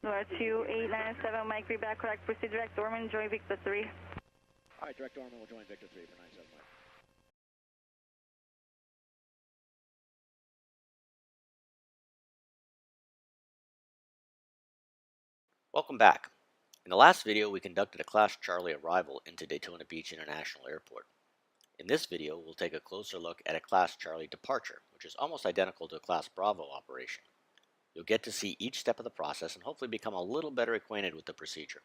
2897, Mike, readback, correct, proceed direct Orman, join Victor 3. All right, direct Orman will join Victor 3 for 97 Mike. Welcome back. In the last video, we conducted a Class Charlie arrival into Daytona Beach International Airport. In this video, we'll take a closer look at a Class Charlie departure, which is almost identical to a Class Bravo operation. You'll get to see each step of the process and hopefully become a little better acquainted with the procedure.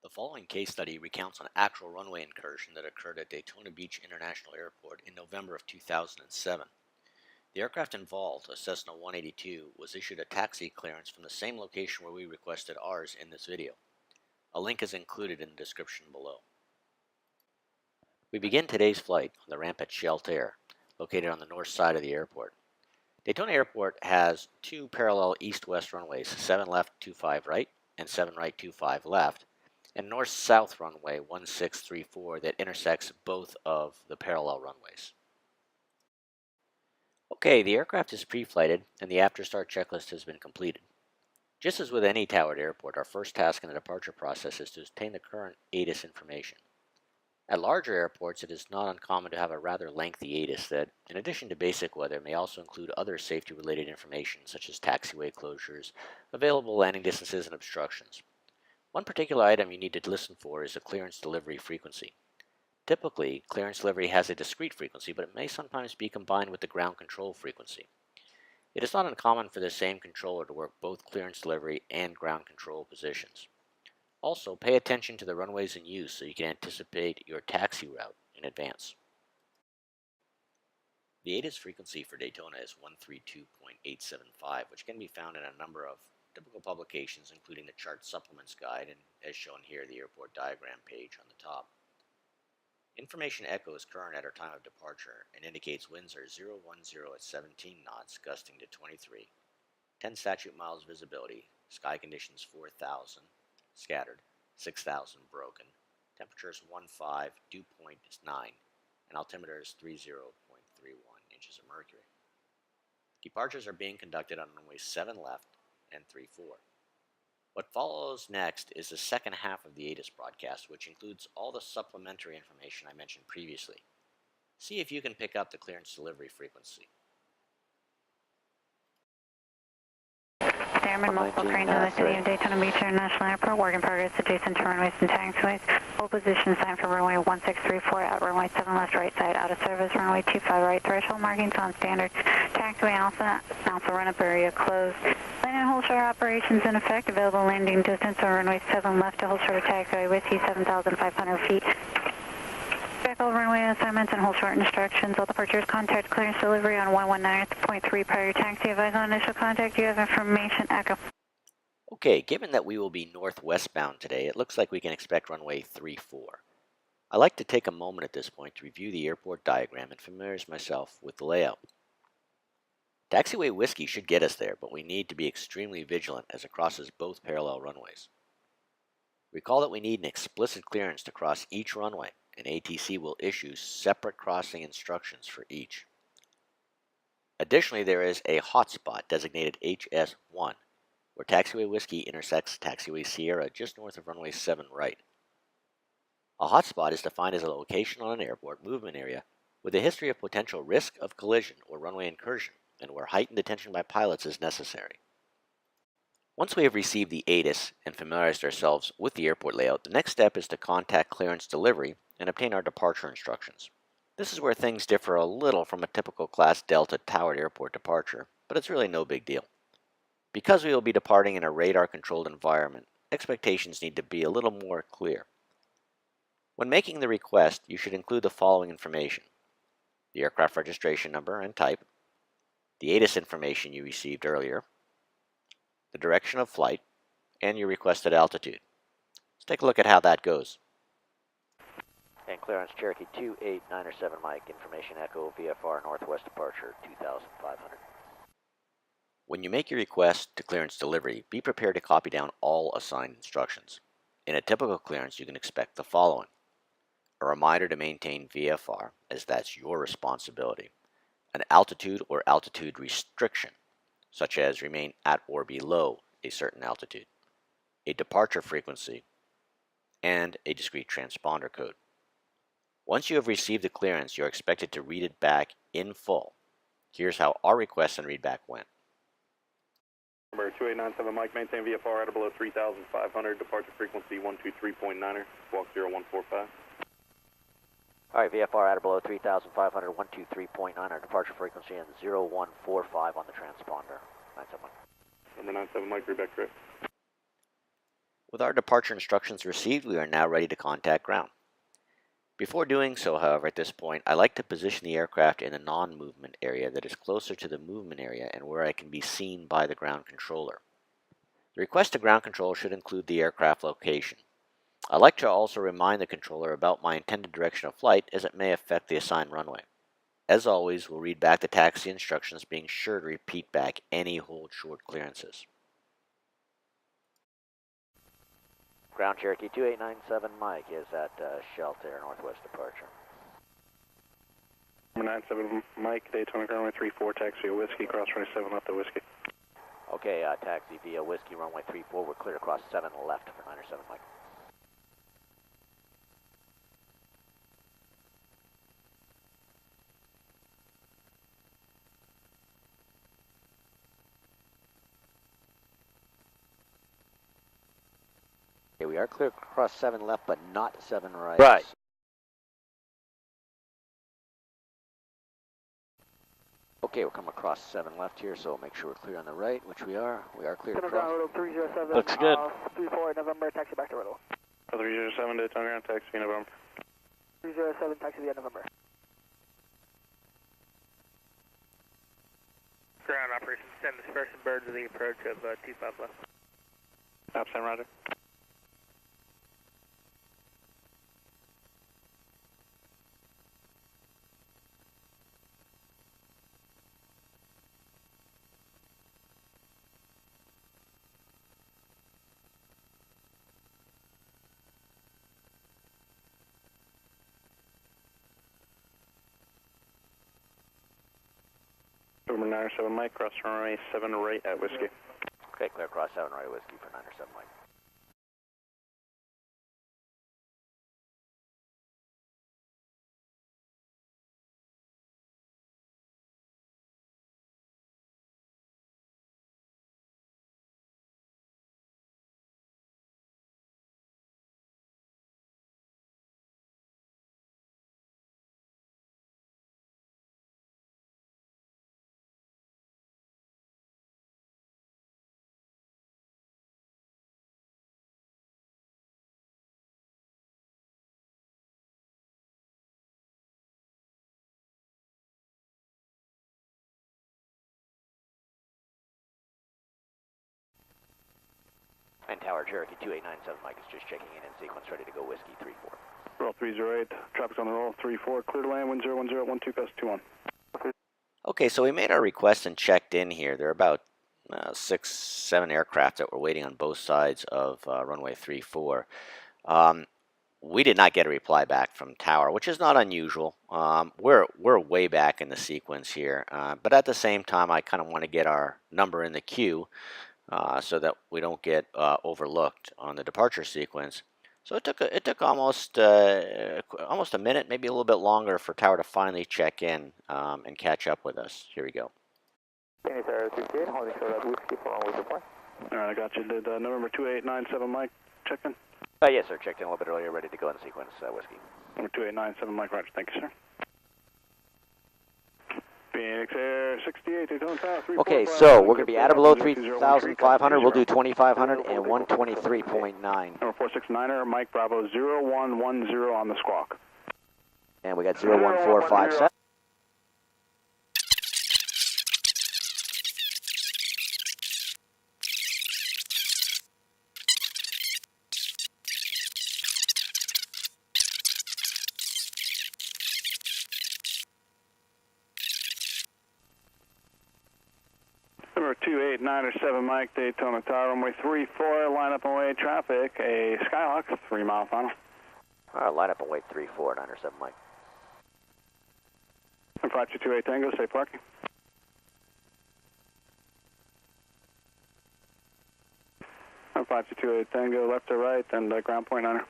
The following case study recounts an actual runway incursion that occurred at Daytona Beach International Airport in November of 2007. The aircraft involved, a Cessna 182, was issued a taxi clearance from the same location where we requested ours in this video. A link is included in the description below. We begin today's flight on the ramp at Shelter, located on the north side of the airport. Daytona Airport has two parallel east-west runways, 7 left, 25 right, and 7 right, 25 left, and north-south runway 1634 that intersects both of the parallel runways. Okay, the aircraft is pre-flighted and the after-start checklist has been completed. Just as with any towered airport, our first task in the departure process is to obtain the current ATIS information. At larger airports, it is not uncommon to have a rather lengthy ATIS that, in addition to basic weather, may also include other safety-related information such as taxiway closures, available landing distances, and obstructions. One particular item you need to listen for is the clearance delivery frequency. Typically, clearance delivery has a discrete frequency, but it may sometimes be combined with the ground control frequency. It is not uncommon for the same controller to work both clearance delivery and ground control positions. Also, pay attention to the runways in use so you can anticipate your taxi route in advance. The ATIS frequency for Daytona is 132.875, which can be found in a number of typical publications, including the Chart Supplements Guide and, as shown here, the airport diagram page on the top. Information echo is current at our time of departure and indicates winds are 010 at 17 knots, gusting to 23, 10 statute miles visibility, sky conditions 4,000, scattered, 6,000 broken, temperatures 15, dew point is 9, and altimeter is 30.31 inches of mercury. Departures are being conducted on runway 7 left and 34. What follows next is the second half of the ATIS broadcast, which includes all the supplementary information I mentioned previously. See if you can pick up the clearance delivery frequency. Airmen, multiple cranes in the city of Daytona Beach International Airport, work in progress adjacent to runways and taxiways. Full position sign for runway 1634 at runway 7 left right side, out of service, runway 25 right, threshold markings on standard. Taxiway alpha run up area closed. Landing and hold short operations in effect, available landing distance on runway 7 left to hold short taxiway with you 7,500 feet. Back all runway assignments and hold short instructions. All departures contact clearance delivery on 119.3 prior taxi. Advise on initial contact. You have information. Echo. Okay, given that we will be northwest bound today, it looks like we can expect runway 34. I like to take a moment at this point to review the airport diagram and familiarize myself with the layout. Taxiway Whiskey should get us there, but we need to be extremely vigilant as it crosses both parallel runways. Recall that we need an explicit clearance to cross each runway, and ATC will issue separate crossing instructions for each. Additionally, there is a hotspot designated HS1, where Taxiway Whiskey intersects Taxiway Sierra just north of runway 7 right. A hotspot is defined as a location on an airport movement area with a history of potential risk of collision or runway incursion, and where heightened attention by pilots is necessary. Once we have received the ATIS and familiarized ourselves with the airport layout, the next step is to contact clearance delivery and obtain our departure instructions. This is where things differ a little from a typical Class Delta towered airport departure, but it's really no big deal. Because we will be departing in a radar-controlled environment, expectations need to be a little more clear. When making the request, you should include the following information: the aircraft registration number and type, the ATIS information you received earlier, the direction of flight, and your requested altitude. Let's take a look at how that goes. And clearance Cherokee 2897 Mike, information echo, VFR Northwest departure 2,500. When you make your request to clearance delivery, be prepared to copy down all assigned instructions. In a typical clearance, you can expect the following: a reminder to maintain VFR, as that's your responsibility, an altitude or altitude restriction, such as remain at or below a certain altitude, a departure frequency, and a discrete transponder code. Once you have received the clearance, you are expected to read it back in full. Here's how our request and readback went. Number 2897 Mike, maintain VFR at or below 3,500, departure frequency 123.9er, squawk 0145. All right, VFR at or below 3,500, 123.9er, departure frequency and 0145 on the transponder. 971. Number 97 Mike, readback correct. With our departure instructions received, we are now ready to contact ground. Before doing so, however, at this point, I like to position the aircraft in a non-movement area that is closer to the movement area and where I can be seen by the ground controller. The request to ground control should include the aircraft location. I like to also remind the controller about my intended direction of flight as it may affect the assigned runway. As always, we'll read back the taxi instructions, being sure to repeat back any hold short clearances. Ground Cherokee 2897 Mike is at shelter, northwest departure. Number 97 Mike, Daytona runway 34, taxi a whiskey, cross runway 7 left of whiskey. Okay, taxi via whiskey, runway 34, we're cleared across 7 left for 97 Mike. Okay, we are clear across 7 left, but not 7 right. Right. Okay, we're coming across 7 left here, so make sure we're clear on the right, which we are. We are clear Ground across. Riddle 307. Looks good. 34 November, taxi back to Riddle. 307 Daytona ground, taxi November. 307, taxi via November. Ground operations, send dispersion bird to the approach of 25 left. Absent, roger. Number 97 Mike, cross runway 7 right at whiskey. Okay, clear across 7 right whiskey for 97 Mike. And Tower Cherokee 2897 Mike is just checking in sequence, ready to go whiskey 34. Roll 308, traffic's on the roll, 34, clear to land, 1010, 12 gust 21. Okay, so we made our request and checked in here. There are about 6, 7 aircraft that were waiting on both sides of runway 34. We did not get a reply back from Tower, which is not unusual. We're way back in the sequence here, but at the same time, I kind of want to get our number in the queue so that we don't get overlooked on the departure sequence. So it took almost a minute, maybe a little bit longer, for Tower to finally check in and catch up with us. Here we go. Alright, I got you. Did November 2897 Mike check in? Yes, sir. Checked in a little bit earlier, ready to go in the sequence, whiskey. Number 2897 Mike, roger. Thank you, sir. Phoenix Air 68, Daytona Tower 345. Okay, so we're going to be at or below 3,500. We'll do 2,500 and 123.9. Number 469er, Mike Bravo 0110 on the squawk. And we got 01457. Number 2897 Mike, Daytona Tower, runway 34, line up and wait traffic, a Skyhawk, 3 mile final. Line up and wait 34, 907 Mike. Apache 28 Tango, safe parking. 5228 Tango, left to right, and ground point Niner.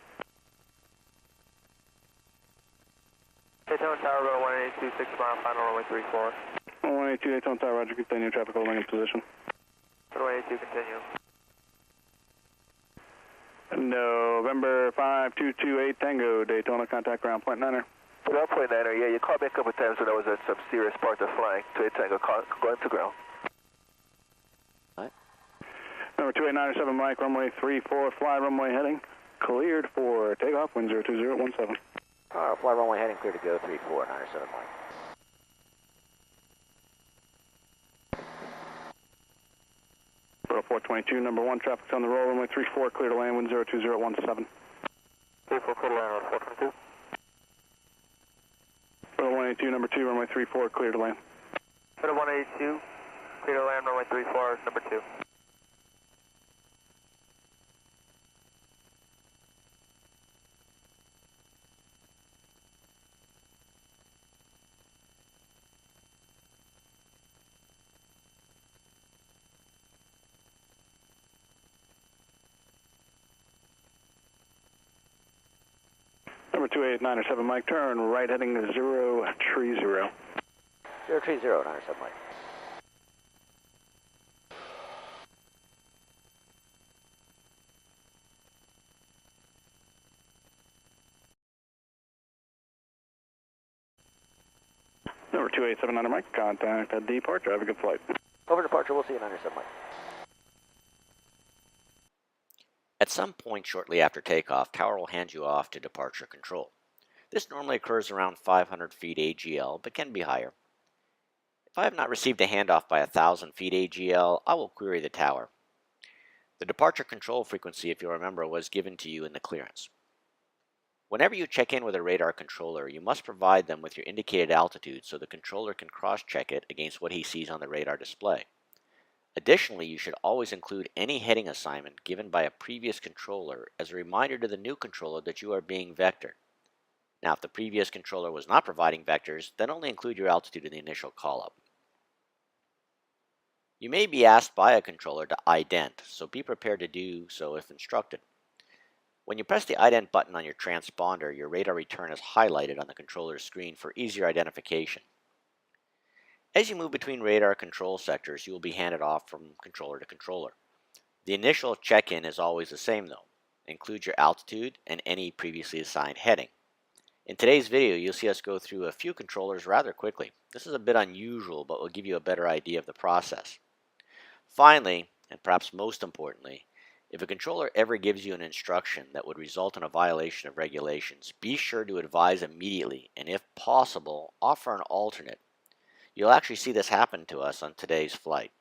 Daytona Tower, row 182, 6 mile, final runway 34. 182 Daytona Tower, roger, continue, traffic holding in position. Runway 82, continue. November 5228 Tango, Daytona, contact ground point Niner. Ground point Niner, yeah, you called me a couple of times when I was at some serious parts of flying. 28 Tango, going to ground. Number 2897 Mike, runway 34, fly runway heading, cleared for takeoff, wind 02017. Fly runway heading clear to go, 34, 97 Mike. Row 422, number 1, traffic's on the roll, runway 34, clear to land, wind 02017. 34, clear to land, row 422. Row 182, number 2, runway 34, clear to land. Row 182, clear to land, runway 34, number 2. Number 2897 Mike, turn right heading 030. 030, 97 Mike. Number 2879 Mike, contact at departure, have a good flight. Over departure, we'll see you 97 Mike. At some point shortly after takeoff, tower will hand you off to departure control. This normally occurs around 500 feet AGL, but can be higher. If I have not received a handoff by 1,000 feet AGL, I will query the tower. The departure control frequency, if you'll remember, was given to you in the clearance. Whenever you check in with a radar controller, you must provide them with your indicated altitude so the controller can cross-check it against what he sees on the radar display. Additionally, you should always include any heading assignment given by a previous controller as a reminder to the new controller that you are being vectored. Now, if the previous controller was not providing vectors, then only include your altitude in the initial call-up. You may be asked by a controller to ident, so be prepared to do so if instructed. When you press the ident button on your transponder, your radar return is highlighted on the controller's screen for easier identification. As you move between radar control sectors, you will be handed off from controller to controller. The initial check-in is always the same though. Include your altitude and any previously assigned heading. In today's video, you'll see us go through a few controllers rather quickly. This is a bit unusual, but will give you a better idea of the process. Finally, and perhaps most importantly, if a controller ever gives you an instruction that would result in a violation of regulations, be sure to advise immediately and if possible, offer an alternate. You'll actually see this happen to us on today's flight.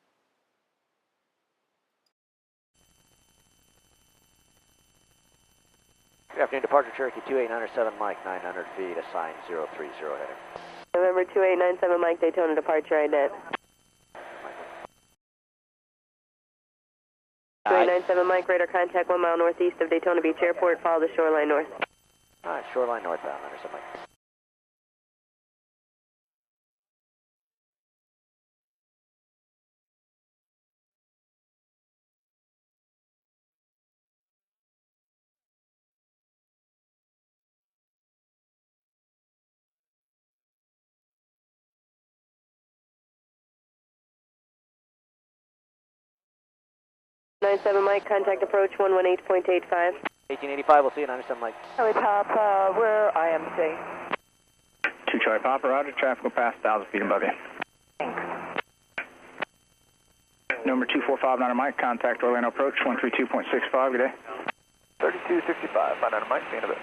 Good afternoon, departure Cherokee 2897 Mike, 900 feet, assigned 030 heading. November 2897 Mike, Daytona departure ident. 2897 Mike, radar contact 1 mile northeast of Daytona Beach Airport, follow the shoreline north. Alright, shoreline northbound, 997 Mike. Mike, contact approach 118.85. 1885, we'll see you 97 Mike. Charlie Papa, we're IMC. 2 Charlie Papa, roger, traffic will pass 1,000 feet above you. Number 2459 Mike, contact Orlando approach 132.65, good day. 3265, find out Mike, see you in a bit.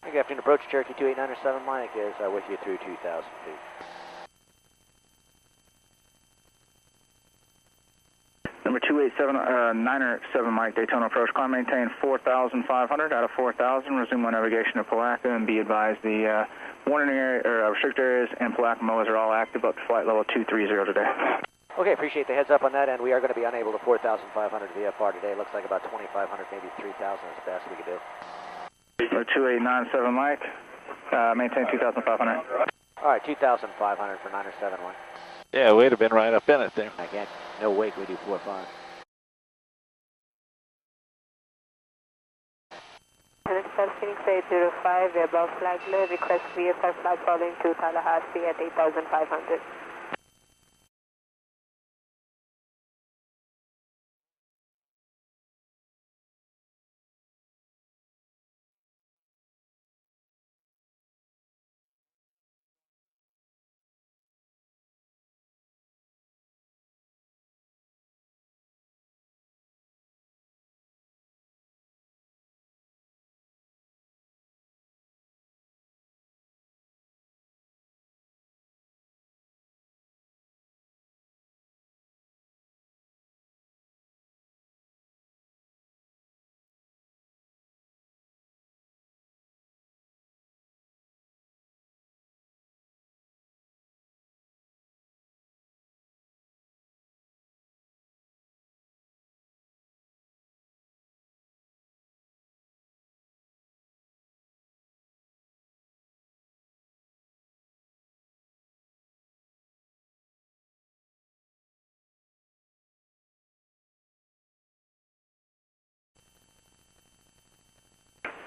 Good afternoon, approach Cherokee 2897 Mike is with you through 2,000 feet. Number 2897 Mike, Daytona approach, climb maintain 4,500 out of 4,000, resume on navigation to Palaca, and be advised the warning area, or restricted areas and Palaca MOAs are all active up to flight level 230 today. Okay, appreciate the heads up on that, and we are going to be unable to 4,500 VFR today. Looks like about 2,500, maybe 3,000 is the best we could do. Number 2897 Mike, maintain 2,500. All right, 2,500 for 907 Mike. Yeah, we'd have been right up in it there. Again, no wake, we do 4-5. Hotel Phoenix 805, we're above Flagler, request VFR flag following to Tallahassee at 8,500.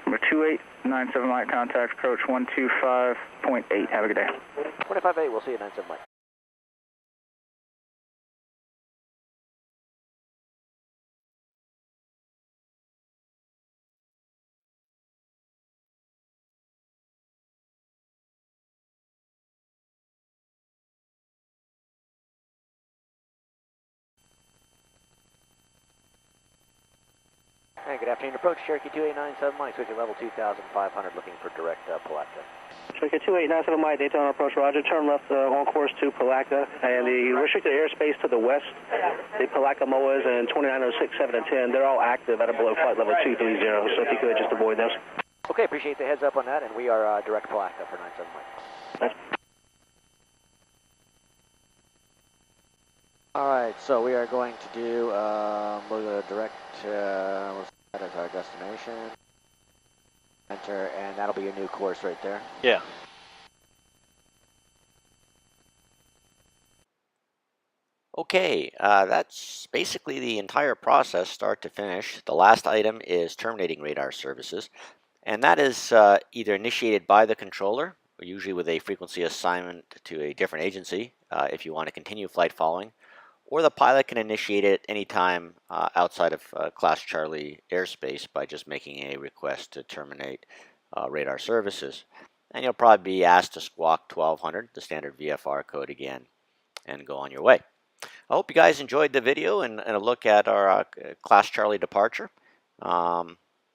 Number 2897 Mike, contact approach 125.8. Have a good day. 25-8, we'll see you 97 Mike. Hey, good afternoon. Approach Cherokee 2897 Mike, switching level 2,500, looking for direct Palatka. Cherokee 2897 Mike, Daytona approach, roger. Turn left on course to Palatka, and the restricted airspace to the west, the Palatka MOAs and 2906, 7 and 10, they're all active at or below flight level 230, so if you could just avoid those. Okay, appreciate the heads up on that, and we are direct Palatka for 97 Mike. Alright, so we are going to do we'll go direct, that is our destination. Enter, and that'll be your new course right there. Yeah. Okay, that's basically the entire process, start to finish. The last item is terminating radar services, and that is either initiated by the controller, or usually with a frequency assignment to a different agency if you want to continue flight following, or the pilot can initiate it anytime outside of Class Charlie airspace by just making a request to terminate radar services. And you'll probably be asked to squawk 1200, the standard VFR code again, and go on your way. I hope you guys enjoyed the video and a look at our Class Charlie departure.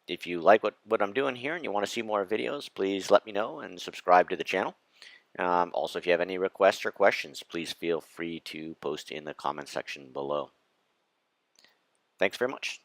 If you like what I'm doing here and you want to see more videos, please let me know and subscribe to the channel. Also, if you have any requests or questions, please feel free to post in the comment section below. Thanks very much.